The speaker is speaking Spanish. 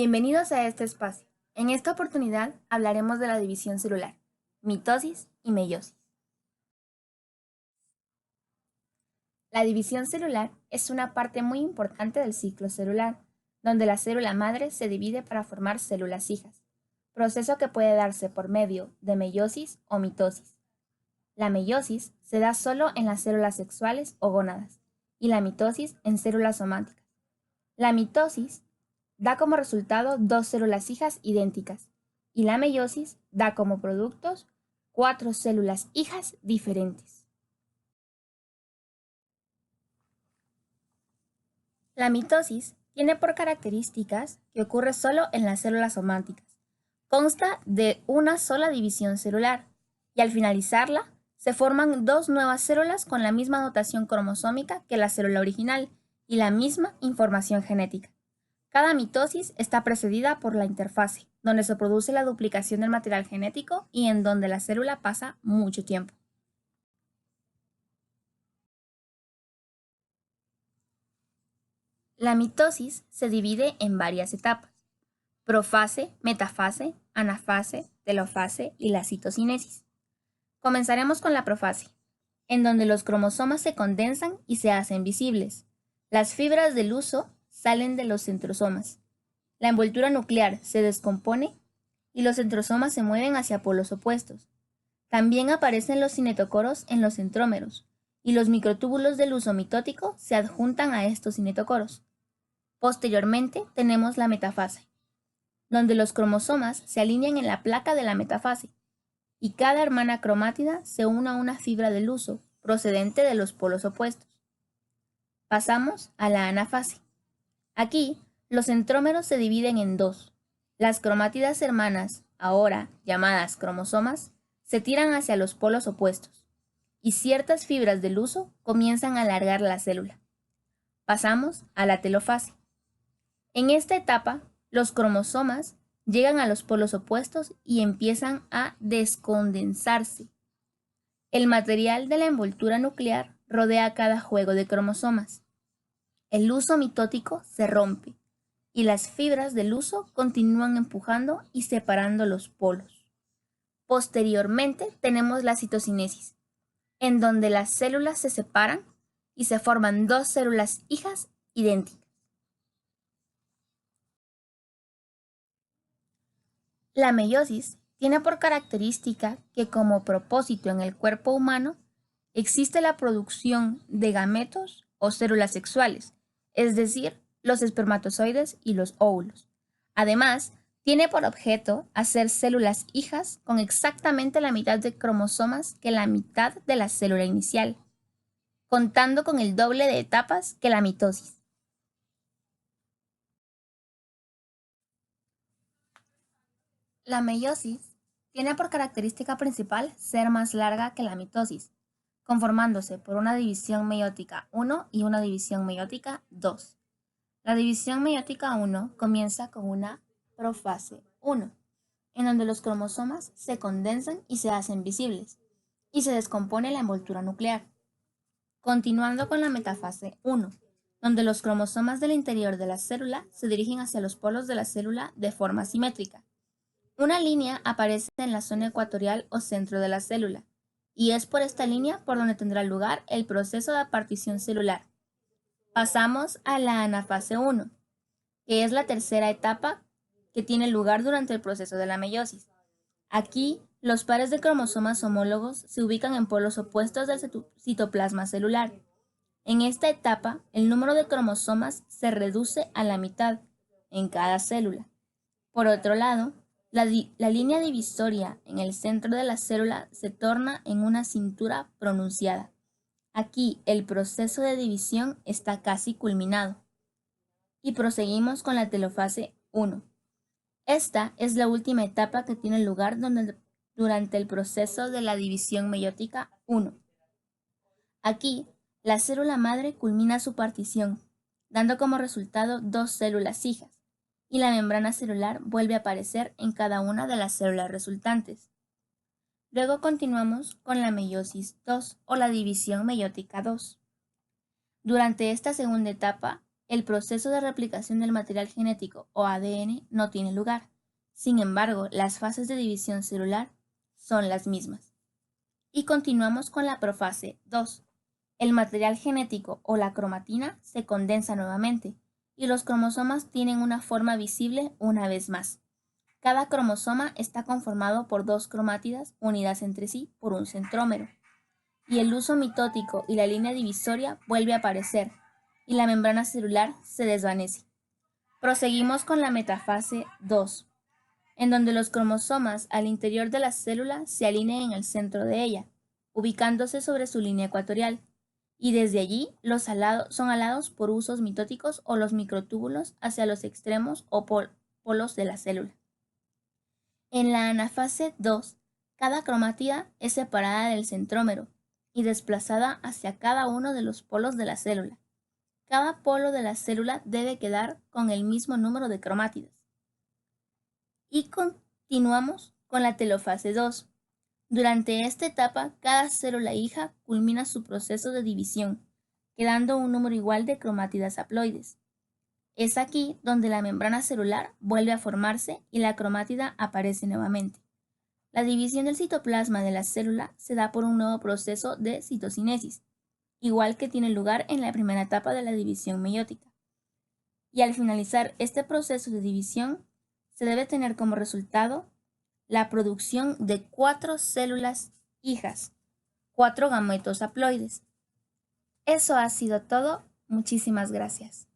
Bienvenidos a este espacio. En esta oportunidad hablaremos de la división celular, mitosis y meiosis. La división celular es una parte muy importante del ciclo celular, donde la célula madre se divide para formar células hijas, proceso que puede darse por medio de meiosis o mitosis. La meiosis se da solo en las células sexuales o gónadas, y la mitosis en células somáticas. La mitosis da como resultado dos células hijas idénticas y la meiosis da como productos cuatro células hijas diferentes. La mitosis tiene por características que ocurre solo en las células somáticas. Consta de una sola división celular y al finalizarla se forman dos nuevas células con la misma dotación cromosómica que la célula original y la misma información genética. Cada mitosis está precedida por la interfase, donde se produce la duplicación del material genético y en donde la célula pasa mucho tiempo. La mitosis se divide en varias etapas: profase, metafase, anafase, telofase y la citocinesis. Comenzaremos con la profase, en donde los cromosomas se condensan y se hacen visibles. Las fibras del huso salen de los centrosomas. La envoltura nuclear se descompone y los centrosomas se mueven hacia polos opuestos. También aparecen los cinetocoros en los centrómeros, y los microtúbulos del huso mitótico se adjuntan a estos cinetocoros. Posteriormente tenemos la metafase, donde los cromosomas se alinean en la placa de la metafase, y cada hermana cromátida se une a una fibra del huso procedente de los polos opuestos. Pasamos a la anafase. Aquí, los centrómeros se dividen en dos. Las cromátidas hermanas, ahora llamadas cromosomas, se tiran hacia los polos opuestos, y ciertas fibras del huso comienzan a alargar la célula. Pasamos a la telofase. En esta etapa, los cromosomas llegan a los polos opuestos y empiezan a descondensarse. El material de la envoltura nuclear rodea cada juego de cromosomas. El huso mitótico se rompe y las fibras del huso continúan empujando y separando los polos. Posteriormente tenemos la citocinesis, en donde las células se separan y se forman dos células hijas idénticas. La meiosis tiene por característica que como propósito en el cuerpo humano existe la producción de gametos o células sexuales, es decir, los espermatozoides y los óvulos. Además, tiene por objeto hacer células hijas con exactamente la mitad de cromosomas que la mitad de la célula inicial, contando con el doble de etapas que la mitosis. La meiosis tiene por característica principal ser más larga que la mitosis, conformándose por una división meiótica 1 y una división meiótica 2. La división meiótica 1 comienza con una profase 1, en donde los cromosomas se condensan y se hacen visibles, y se descompone la envoltura nuclear. Continuando con la metafase 1, donde los cromosomas del interior de la célula se dirigen hacia los polos de la célula de forma simétrica. Una línea aparece en la zona ecuatorial o centro de la célula, y es por esta línea por donde tendrá lugar el proceso de partición celular. Pasamos a la anafase 1, que es la tercera etapa que tiene lugar durante el proceso de la meiosis. Aquí, los pares de cromosomas homólogos se ubican en polos opuestos del citoplasma celular. En esta etapa, el número de cromosomas se reduce a la mitad en cada célula. Por otro lado, la línea divisoria en el centro de la célula se torna en una cintura pronunciada. Aquí el proceso de división está casi culminado. Y proseguimos con la telofase 1. Esta es la última etapa que tiene lugar durante el proceso de la división meiótica 1. Aquí, la célula madre culmina su partición, dando como resultado dos células hijas, y la membrana celular vuelve a aparecer en cada una de las células resultantes. Luego continuamos con la meiosis 2 o la división meiótica 2. Durante esta segunda etapa, el proceso de replicación del material genético o ADN no tiene lugar. Sin embargo, las fases de división celular son las mismas. Y continuamos con la profase 2. El material genético o la cromatina se condensa nuevamente y los cromosomas tienen una forma visible una vez más. Cada cromosoma está conformado por dos cromátidas unidas entre sí por un centrómero. Y el uso mitótico y la línea divisoria vuelve a aparecer y la membrana celular se desvanece. Proseguimos con la metafase 2, en donde los cromosomas al interior de la célula se alinean en el centro de ella, ubicándose sobre su línea ecuatorial, y desde allí son alados por usos mitóticos o los microtúbulos hacia los extremos o polos de la célula. En la anafase 2, cada cromátida es separada del centrómero y desplazada hacia cada uno de los polos de la célula. Cada polo de la célula debe quedar con el mismo número de cromátidas. Y continuamos con la telofase 2. Durante esta etapa, cada célula hija culmina su proceso de división, quedando un número igual de cromátidas haploides. Es aquí donde la membrana celular vuelve a formarse y la cromátida aparece nuevamente. La división del citoplasma de la célula se da por un nuevo proceso de citocinesis, igual que tiene lugar en la primera etapa de la división meiótica. Y al finalizar este proceso de división, se debe tener como resultado la producción de 4 células hijas, 4 gametos haploides. Eso ha sido todo. Muchísimas gracias.